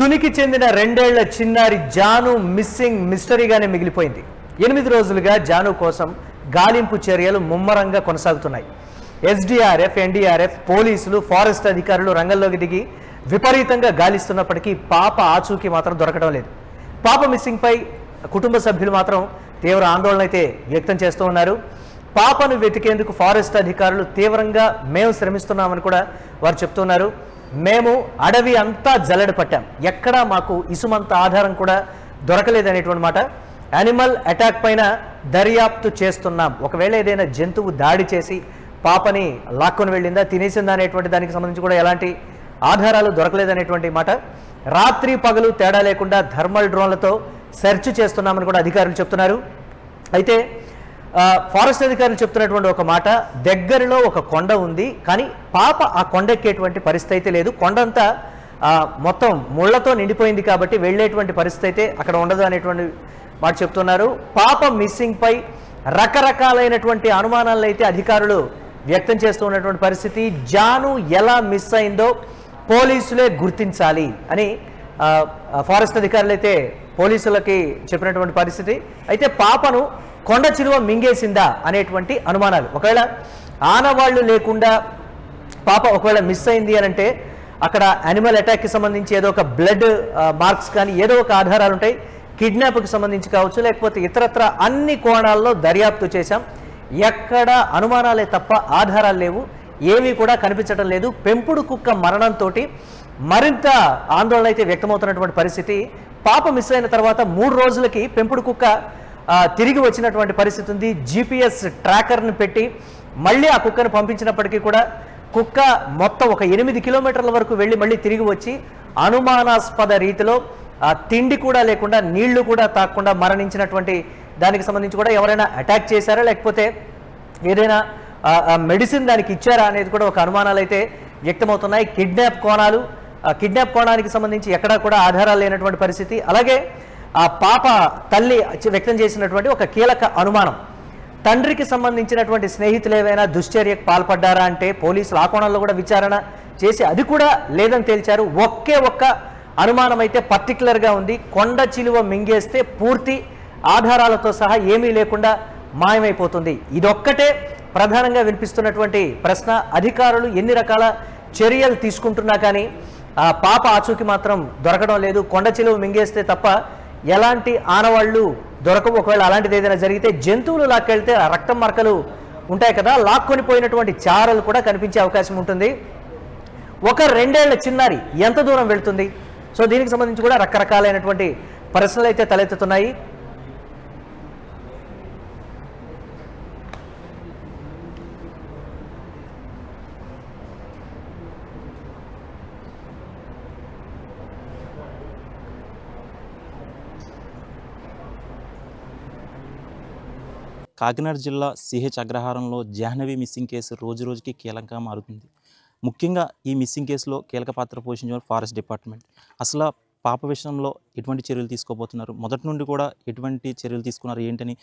తునికి చెందిన 2 ఏళ్ల చిన్నారి జాను మిస్సింగ్ మిస్టరీగానే మిగిలిపోయింది. 8 రోజులుగా జాను కోసం గాలింపు చర్యలు ముమ్మరంగా కొనసాగుతున్నాయి. ఎస్డీఆర్ఎఫ్, ఎన్డీఆర్ఎఫ్, పోలీసులు, ఫారెస్ట్ అధికారులు రంగంలోకి దిగి విపరీతంగా గాలిస్తున్నప్పటికీ పాప ఆచూకీ మాత్రం దొరకడం లేదు. పాప మిస్సింగ్ పై కుటుంబ సభ్యులు మాత్రం తీవ్ర ఆందోళన అయితే వ్యక్తం చేస్తూ ఉన్నారు. పాపను వెతికేందుకు ఫారెస్ట్ అధికారులు తీవ్రంగా మేము శ్రమిస్తున్నామని కూడా వారు చెప్తున్నారు. మేము అడవి అంతా జల్లెడ పట్టాం, ఎక్కడా మాకు ఇసుమంత ఆధారం కూడా దొరకలేదనేటువంటి మాట. యానిమల్ అటాక్ పైన దర్యాప్తు చేస్తున్నాం, ఒకవేళ ఏదైనా జంతువు దాడి చేసి పాపని లాక్కొని వెళ్ళిందా, తినేసిందా అనేటువంటి దానికి సంబంధించి కూడా ఎలాంటి ఆధారాలు దొరకలేదనేటువంటి మాట. రాత్రి పగలు తేడా లేకుండా థర్మల్ డ్రోన్లతో సెర్చ్ చేస్తున్నామని కూడా అధికారులు చెప్తున్నారు. అయితే ఫారెస్ట్ అధికారులు చెప్తున్నటువంటి ఒక మాట, దగ్గరలో ఒక కొండ ఉంది, కానీ పాప ఆ కొండ ఎక్కేటువంటి పరిస్థితి అయితే లేదు. కొండంతా మొత్తం ముళ్లతో నిండిపోయింది కాబట్టి వెళ్ళేటువంటి పరిస్థితి అయితే అక్కడ ఉండదు అనేటువంటి మాట చెప్తున్నారు. పాప మిస్సింగ్ పై రకరకాలైనటువంటి అనుమానాలను అయితే అధికారులు వ్యక్తం చేస్తూ ఉన్నటువంటి పరిస్థితి. జాను ఎలా మిస్ అయిందో పోలీసులే గుర్తించాలి అని ఫారెస్ట్ అధికారులు అయితే పోలీసులకి చెప్పినటువంటి పరిస్థితి. అయితే పాపను కొండ చిలువ మింగేసిందా అనేటువంటి అనుమానాలు, ఒకవేళ ఆనవాళ్లు లేకుండా పాప ఒకవేళ మిస్ అయింది అని అంటే అక్కడ యానిమల్ అటాక్కి సంబంధించి ఏదో ఒక బ్లడ్ మార్క్స్ కానీ ఏదో ఒక ఆధారాలు ఉంటాయి. కిడ్నాప్కి సంబంధించి కావచ్చు, లేకపోతే ఇతరత్ర అన్ని కోణాల్లో దర్యాప్తు చేశాం, ఎక్కడ అనుమానాలే తప్ప ఆధారాలు లేవు, ఏమీ కూడా కనిపించడం లేదు. పెంపుడు కుక్క మరణంతో మరింత ఆందోళన అయితే వ్యక్తమవుతున్నటువంటి పరిస్థితి. పాప మిస్ అయిన తర్వాత 3 రోజులకి పెంపుడు కుక్క తిరిగి వచ్చినటువంటి పరిస్థితి ఉంది. జీపీఎస్ ట్రాకర్ని పెట్టి మళ్ళీ ఆ కుక్కను పంపించినప్పటికీ కూడా కుక్క మొత్తం ఒక 8 కిలోమీటర్ల వరకు వెళ్ళి మళ్ళీ తిరిగి వచ్చి అనుమానాస్పద రీతిలో తిండి కూడా లేకుండా నీళ్లు కూడా తాగకుండా మరణించినటువంటి దానికి సంబంధించి కూడా ఎవరైనా అటాక్ చేశారా, లేకపోతే ఏదైనా మెడిసిన్ దానికి ఇచ్చారా అనేది కూడా ఒక అనుమానాలు అయితే వ్యక్తమవుతున్నాయి. కిడ్నాప్ కోణానికి సంబంధించి ఎక్కడా కూడా ఆధారాలు లేనటువంటి పరిస్థితి. అలాగే ఆ పాప తల్లి వ్యక్తం చేసినటువంటి ఒక కీలక అనుమానం, తండ్రికి సంబంధించినటువంటి స్నేహితులు ఏవైనా దుశ్చర్యకు పాల్పడ్డారా అంటే పోలీసులు ఆ కోణంలో కూడా విచారణ చేసి అది కూడా లేదని తేల్చారు. ఒక్క అనుమానం అయితే పర్టికులర్గా ఉంది, కొండ చిలువ మింగేస్తే పూర్తి ఆధారాలతో సహా ఏమీ లేకుండా మాయమైపోతుంది. ఇదొక్కటే ప్రధానంగా వినిపిస్తున్నటువంటి ప్రశ్న. అధికారులు ఎన్ని రకాల చర్యలు తీసుకుంటున్నా కానీ ఆ పాప ఆచూకీ మాత్రం దొరకడం లేదు. కొండ చిలువ మింగేస్తే తప్ప ఎలాంటి ఆనవాళ్లు దొరకవు. ఒకవేళ అలాంటిది ఏదైనా జరిగితే జంతువులు లాక్కెళ్తే రక్తం మరకలు ఉంటాయి కదా, లాక్కొని పోయినటువంటి చారలు కూడా కనిపించే అవకాశం ఉంటుంది. ఒక 2 ఏళ్ల చిన్నారి ఎంత దూరం వెళ్తుంది? సో దీనికి సంబంధించి కూడా రకరకాలైనటువంటి ప్రశ్నలు అయితే తలెత్తుతున్నాయి. కాకినాడ జిల్లా సిహెచ్ అగ్రహారంలో జాహ్నవి మిస్సింగ్ కేసు రోజు రోజుకి కీలకంగా మారుతుంది. ముఖ్యంగా ఈ మిస్సింగ్ కేసులో కీలక పాత్ర పోషించిన ఫారెస్ట్ డిపార్ట్మెంట్. అసలు పాప విషయంలో ఎటువంటి చర్యలు తీసుకోబోతున్నారు, మొదటి నుండి కూడా ఎటువంటి చర్యలు తీసుకున్నారు ఏంటని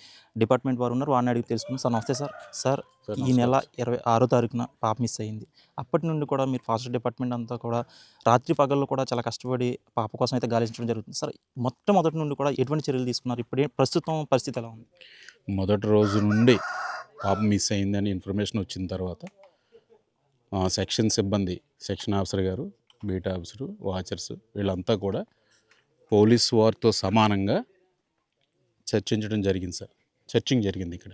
డిపార్ట్మెంట్ వారు ఉన్నారు, వారిని అడిగి తెలుసుకున్నాం. సార్ నమస్తే సార్. సార్ ఈ నెల 26వ తారీఖున పాప మిస్ అయింది. అప్పటి నుండి కూడా మీరు ఫారెస్ట్ డిపార్ట్మెంట్ అంతా కూడా రాత్రి పగళ్ళు కూడా చాలా కష్టపడి పాప కోసం అయితే గాలించడం జరుగుతుంది. సార్ మొట్టమొదటి నుండి కూడా ఎటువంటి చర్యలు తీసుకున్నారు, ఇప్పుడు ప్రస్తుతం పరిస్థితి ఎలా ఉంది? మొదటి రోజు నుండి పాప మిస్ అయిందని ఇన్ఫర్మేషన్ వచ్చిన తర్వాత సెక్షన్ సిబ్బంది, సెక్షన్ ఆఫీసర్ గారు, బీటా ఆఫీసరు, వాచర్స్ వీళ్ళంతా కూడా పోలీసు వారితో సమానంగా చర్చించడం జరిగింది సార్. చర్చింగ్ జరిగింది ఇక్కడ.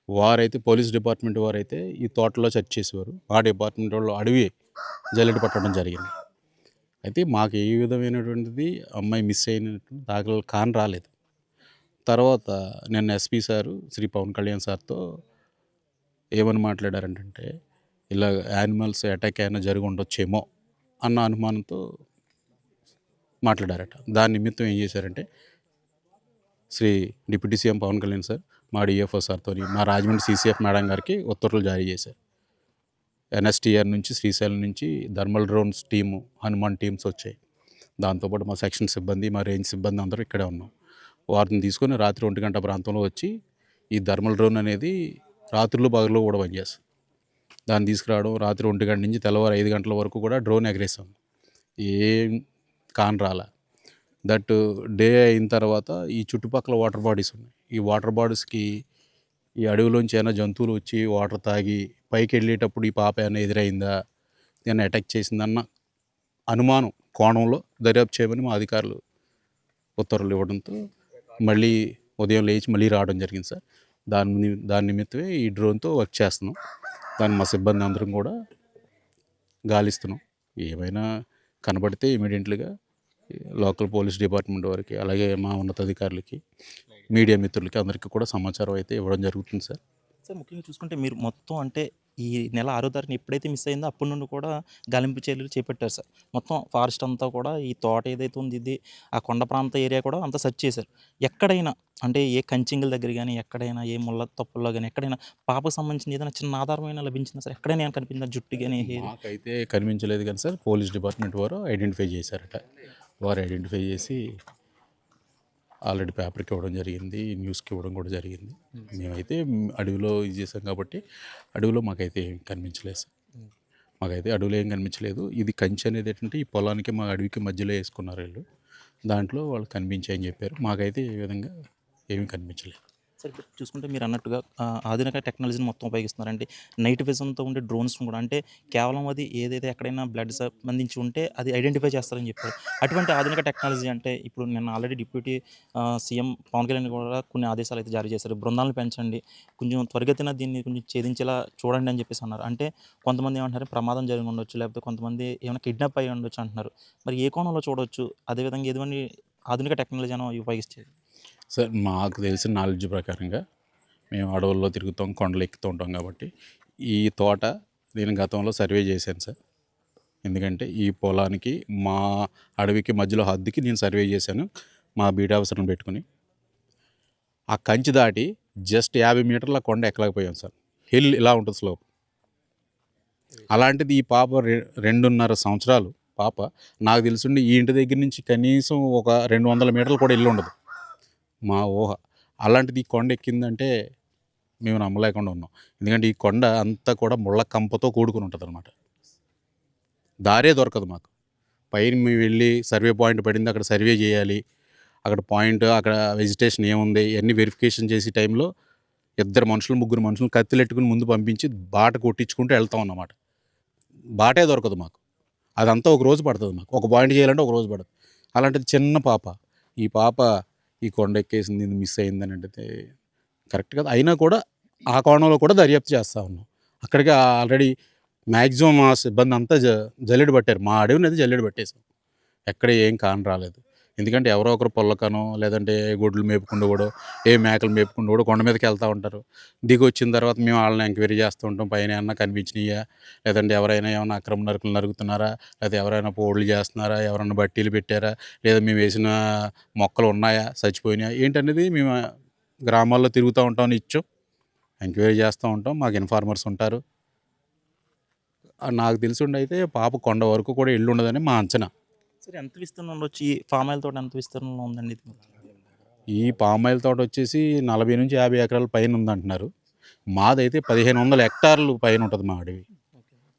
వారైతే పోలీస్ డిపార్ట్మెంట్ వారైతే ఈ తోటలో చర్చ చేసేవారు, మా డిపార్ట్మెంట్ వాళ్ళు అడవి జల్లెడ పట్టడం జరిగింది. అయితే మాకు ఏ విధమైనటువంటిది అమ్మాయి మిస్ అయినటువంటి దాఖలు కాని రాలేదు. తర్వాత నిన్న ఎస్పీ సారు శ్రీ పవన్ కళ్యాణ్ సార్తో ఏమని మాట్లాడారంటే ఇలా యానిమల్స్ అటాక్ అయినా జరిగి ఉండొచ్చేమో అన్న అనుమానంతో మాట్లాడారట. దాని నిమిత్తం ఏం చేశారంటే Shri deputy CM Pawan Kalyan sir మా డిఎఫ్ఓ సార్తో మా రాజమండ్రి సిసిఎఫ్ మేడం గారికి ఉత్తర్వులు జారీ చేశారు. ఎన్ఎస్టీఆర్ నుంచి, శ్రీశైలం నుంచి thermal drones team, Hanuman teams వచ్చాయి. దాంతోపాటు మా సెక్షన్ సిబ్బంది, మా రేంజ్ సిబ్బంది అందరూ ఇక్కడే ఉన్నాం. వారిని తీసుకొని రాత్రి 1 గంట ప్రాంతంలో వచ్చి ఈ థర్మల్ డ్రోన్ అనేది రాత్రులు పగలు కూడా పనిచేస్తుంది. దాన్ని తీసుకురావడం, రాత్రి 1 గంట నుంచి తెల్లవారు 5 గంటల వరకు కూడా డ్రోన్ ఎగరేసాం. ఏం కాని రాలా. దట్ డే అయిన తర్వాత ఈ చుట్టుపక్కల వాటర్ బాడీస్ ఉన్నాయి. ఈ వాటర్ బాడీస్కి ఈ అడవిలోంచి ఏమైనా జంతువులు వచ్చి వాటర్ తాగి పైకి వెళ్ళేటప్పుడు ఈ పాప ఏమైనా ఎదురైందా, ఏమైనా అటాక్ చేసిందన్న అనుమానం కోణంలో దర్యాప్తు చేయమని మా అధికారులు ఉత్తర్వులు ఇవ్వడంతో మళ్ళీ ఉదయం లేచి మళ్ళీ రావడం జరిగింది సార్. దాని నిమిత్తమే ఈ డ్రోన్తో వర్క్ చేస్తున్నాం. దాన్ని మా సిబ్బంది అందరం కూడా గాలిస్తున్నాం. ఏమైనా కనబడితే ఇమీడియట్లీగా లోకల్ పోలీస్ డిపార్ట్మెంట్ వారికి, అలాగే మా ఉన్నతాధికారులకి, మీడియా మిత్రులకి అందరికీ కూడా సమాచారం అయితే ఇవ్వడం జరుగుతుంది సార్. సార్ ముఖ్యంగా చూసుకుంటే మీరు మొత్తం అంటే ఈ నెల 6వ తారీఖున ఎప్పుడైతే మిస్ అయిందో అప్పటి నుండి కూడా గాలింపు చర్యలు చేపట్టారు సార్. మొత్తం ఫారెస్ట్ అంతా కూడా ఈ తోట ఏదైతే ఉంది ఇది ఆ కొండ ప్రాంత ఏరియా కూడా అంతా సెర్చ్ చేశారు. ఎక్కడైనా అంటే ఏ కంచింగుల దగ్గర కానీ ఎక్కడైనా ఏ ముళ్ళ తప్పుల్లో కానీ ఎక్కడైనా పాపకు సంబంధించిన ఏదైనా చిన్న ఆధారమైనా లభించిందా సార్? ఎక్కడైనా ఏమైనా కనిపించిందా జుట్టు కానీ మాకైతే కనిపించలేదు కానీ సార్, పోలీస్ డిపార్ట్మెంట్ వారు ఐడెంటిఫై చేశారట. వారు ఐడెంటిఫై చేసి ఆల్రెడీ పేపర్కి ఇవ్వడం జరిగింది, న్యూస్కి ఇవ్వడం కూడా జరిగింది. మేమైతే అడవిలో ఇది చేసాం కాబట్టి అడవిలో మాకైతే ఏం కనిపించలేదు సార్. మాకైతే అడవిలో ఏం కనిపించలేదు. ఇది కంచె అనేది ఏంటంటే ఈ పొలానికి మా అడవికి మధ్యలో వేసుకున్నారు వీళ్ళు. దాంట్లో వాళ్ళు కనిపించాయని చెప్పారు. మాకైతే ఏ విధంగా ఏమీ కనిపించలేదు. సార్ ఇప్పుడు చూసుకుంటే మీరు అన్నట్టుగా ఆధునిక టెక్నాలజీని మొత్తం ఉపయోగిస్తున్నారంటే నైట్ విజన్తో ఉండే డ్రోన్స్ కూడా అంటే కేవలం అది ఏదైతే ఎక్కడైనా బ్లడ్ సంబంధించి ఉంటే అది ఐడెంటిఫై చేస్తారని చెప్పారు. అటువంటి ఆధునిక టెక్నాలజీ అంటే ఇప్పుడు నిన్న already deputy CM Pawan Kalyan కూడా కొన్ని ఆదేశాలు అయితే జారీ చేశారు. బృందాలను పెంచండి, కొంచెం త్వరిగతిన దీన్ని కొంచెం ఛేదించేలా చూడండి అని చెప్పేసి అన్నారు. అంటే కొంతమంది ఏమంటారు ప్రమాదం జరిగి ఉండొచ్చు, లేకపోతే కొంతమంది ఏమైనా కిడ్నాప్ అయ్యి ఉండొచ్చు అంటున్నారు. మరి ఏ కోణంలో చూడవచ్చు? అదేవిధంగా ఎటువంటి ఆధునిక టెక్నాలజీ అని ఉపయోగిస్తే సార్ మాకు తెలిసిన నాలెడ్జ్ ప్రకారంగా మేము అడవుల్లో తిరుగుతాం, కొండలు ఎక్కుతూ ఉంటాం కాబట్టి ఈ తోట నేను గతంలో సర్వే చేశాను సార్. ఎందుకంటే ఈ పొలానికి మా అడవికి మధ్యలో హద్దుకి నేను సర్వే చేశాను మా బీట్ ఆఫీసర్ని పెట్టుకుని. ఆ కంచి దాటి జస్ట్ 50 మీటర్ల కొండ ఎక్కలేకపోయాం సార్. హిల్ ఇలా ఉంటుంది స్లోప్. అలాంటిది ఈ పాప 2.5 సంవత్సరాలు పాప, నాకు తెలుసుండి ఈ ఇంటి దగ్గర నుంచి కనీసం ఒక 200 మీటర్లు కూడా ఇల్లు ఉండదు మా ఊహ. అలాంటిది ఈ కొండ ఎక్కిందంటే మేము నమ్మలేకుండా ఉన్నాం. ఎందుకంటే ఈ కొండ అంతా కూడా ముళ్ళ కంపతో కూడుకుని ఉంటుంది అనమాట. దారే దొరకదు మాకు. పైన మేము వెళ్ళి సర్వే పాయింట్ పడింది, అక్కడ సర్వే చేయాలి. అక్కడ పాయింట్, అక్కడ వెజిటేషన్ ఏముంది ఇవన్నీ వెరిఫికేషన్ చేసే టైంలో 2 మనుషులు 3 మనుషులు కత్తిలెట్టుకుని ముందు పంపించి బాట కొట్టించుకుంటూ వెళ్తాం అన్నమాట. బాటే దొరకదు మాకు. అదంతా ఒక రోజు పడుతుంది మాకు. ఒక పాయింట్ చేయాలంటే ఒక రోజు పడుతుంది. అలాంటిది చిన్న పాప, ఈ పాప ఈ కొండ ఎక్కేసింది, మిస్ అయిందని అంటే కరెక్ట్ కదా. అయినా కూడా ఆ కోణంలో కూడా దర్యాప్తు చేస్తూ ఉన్నాం. అక్కడికి ఆల్రెడీ మ్యాక్సిమం మా సిబ్బంది అంతా జల్లెడ పట్టారు. మా అడవిని అయితే జల్లెడ పట్టేసాం. ఎక్కడ ఏం కాని రాలేదు. ఎందుకంటే ఎవరో ఒకరు పొల్లకనో లేదంటే గొడ్లు మేపుకుంటూ కూడా మేకలు మేపుకుంటూ కూడా కొండ మీదకి వెళ్తూ ఉంటారు. దిగి వచ్చిన తర్వాత మేము వాళ్ళని ఎంక్వైరీ చేస్తూ ఉంటాం. పైన ఏమన్నా కనిపించినాయా, లేదంటే ఎవరైనా ఏమైనా అక్రమ నరుకులు నరుగుతున్నారా, లేదా ఎవరైనా పోడులు చేస్తున్నారా, ఎవరైనా బట్టీలు పెట్టారా, లేదా మేము వేసిన మొక్కలు ఉన్నాయా, చచ్చిపోయినాయా ఏంటనేది మేము గ్రామాల్లో తిరుగుతూ ఉంటాం. నిత్యం ఎంక్వైరీ చేస్తూ ఉంటాం. మాకు ఇన్ఫార్మర్స్ ఉంటారు. నాకు తెలిసి అయితే పాప కొండ వరకు కూడా ఇల్లు ఉండదని మా అంచనా. సరే ఎంత విస్తీర్ణంలో వచ్చి ఈ ఫామ్ ఆయిల్ తోట ఎంత విస్తీర్ణంలో ఉందండి ఇది? ఈ పామ్ ఆయిల్ తోట వచ్చేసి 40 నుంచి 50 ఎకరాల పైన ఉందంటున్నారు. మాదైతే 1500 హెక్టార్లు పైన ఉంటుంది మా అడవి.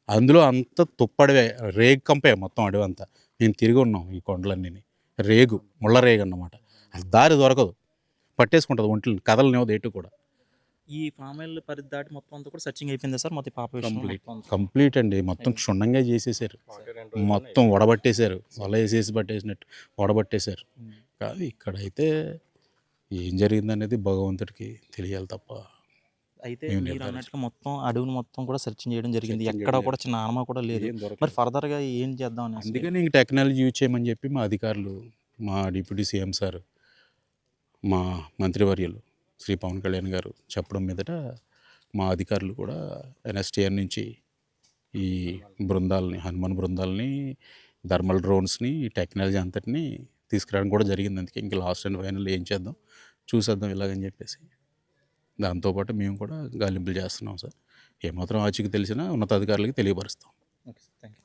అందులో అంత తుప్పడివే, రేగు కంపే మొత్తం అడవి అంతా. మేము తిరిగి ఉన్నాం ఈ కొండలన్నీ. రేగు, ముళ్ళ రేగు అన్నమాట. అది దారి దొరకదు, పట్టేసుకుంటుంది ఒంట్లో, కదలనేవదు ఎటు కూడా. ఈ ఫామ్ ఆయిల్ పరిధి దాటి మొత్తం అంతా కూడా సర్చింగ్ అయిపోయింది సార్. మొత్తం పాప కంప్లీట్ అండి. మొత్తం క్షుణ్ణంగా చేసేసారు. మొత్తం వడబట్టేశారు. వల వేసేసి పట్టేసినట్టు వడబట్టేశారు. కాదు ఇక్కడైతే ఏం జరిగిందనేది భగవంతుడికి తెలియాలి తప్ప. అయితే మీరు అన్నట్టుగా మొత్తం అడవిని మొత్తం కూడా సెర్చింగ్ చేయడం జరిగింది. ఎక్కడ కూడా చిన్న ఆనమా కూడా లేదు. మరి ఫర్దర్గా ఏం చేద్దాం అని అందుకని ఇంక టెక్నాలజీ యూజ్ చేయమని చెప్పి మా అధికారులు, మా డిప్యూటీ సీఎం సార్, మా మంత్రివర్యులు శ్రీ పవన్ కళ్యాణ్ గారు చెప్పడం మీదట మా అధికారులు కూడా ఎన్ఎస్టీఆర్ నుంచి ఈ బృందాలని, హనుమాన్ బృందాలని, థర్మల్ డ్రోన్స్ని, ఈ టెక్నాలజీ అంతటిని తీసుకురావడం కూడా జరిగింది. అందుకే ఇంకా లాస్ట్ అండ్ ఫైనల్ ఏం చేద్దాం చూసేద్దాం ఇలాగని చెప్పేసి దాంతోపాటు మేము కూడా గాలింపులు చేస్తున్నాం సార్. ఏమాత్రం ఆచూకీ తెలిసినా ఉన్నతాధికారులకి తెలియపరుస్తాం. Okay sir, thank you.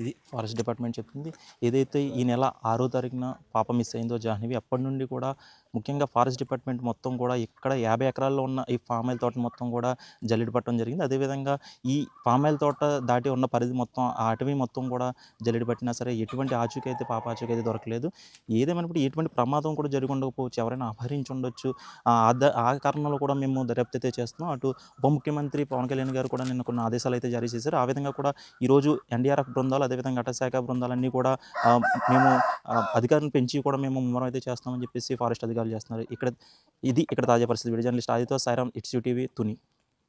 ఇది ఫారెస్ట్ డిపార్ట్మెంట్ చెప్తుంది. ఏదైతే ఈ నెల 6వ తారీఖున పాప మిస్ అయిందో జాహ్నవి, అప్పటి నుండి కూడా ముఖ్యంగా ఫారెస్ట్ డిపార్ట్మెంట్ మొత్తం కూడా ఇక్కడ 50 ఎకరాల్లో ఉన్న ఈ ఫామ్ ఆయిల్ తోట మొత్తం కూడా జల్లెడ పట్టడం జరిగింది. అదేవిధంగా ఈ ఫామ్ ఆయిల్ తోట దాటి ఉన్న పరిధి మొత్తం ఆ అటవీ మొత్తం కూడా జల్లెడ పట్టినా సరే ఎటువంటి ఆచూకీ అయితే ఆచూకీ అయితే దొరకలేదు. ఏదేమైనప్పుడు ఎటువంటి ప్రమాదం కూడా జరిగి ఉండకపోవచ్చు, ఎవరైనా అపహరించి ఉండొచ్చు. ఆ కారణంలో కూడా మేము దర్యాప్తు అయితే చేస్తున్నాం. అటు ఉప ముఖ్యమంత్రి పవన్ కళ్యాణ్ గారు కూడా నిన్న కొన్ని ఆదేశాలు అయితే జారీ చేశారు. ఆ విధంగా కూడా ఈరోజు ఎన్డీఆర్ఎఫ్ బృందాలు, అదేవిధంగా అటవీశాఖ బృందాలన్నీ కూడా మేము అధికారులను పెంచి కూడా మేము ముమ్మరం అయితే చేస్తామని చెప్పేసి ఫారెస్ట్ అధికారులు చేస్తున్నారు. ఇక్కడ తాజా పరిస్థితి. వీడియో జర్నలిస్ట్ ఆదితో Sairam, it's you TV, Tuni.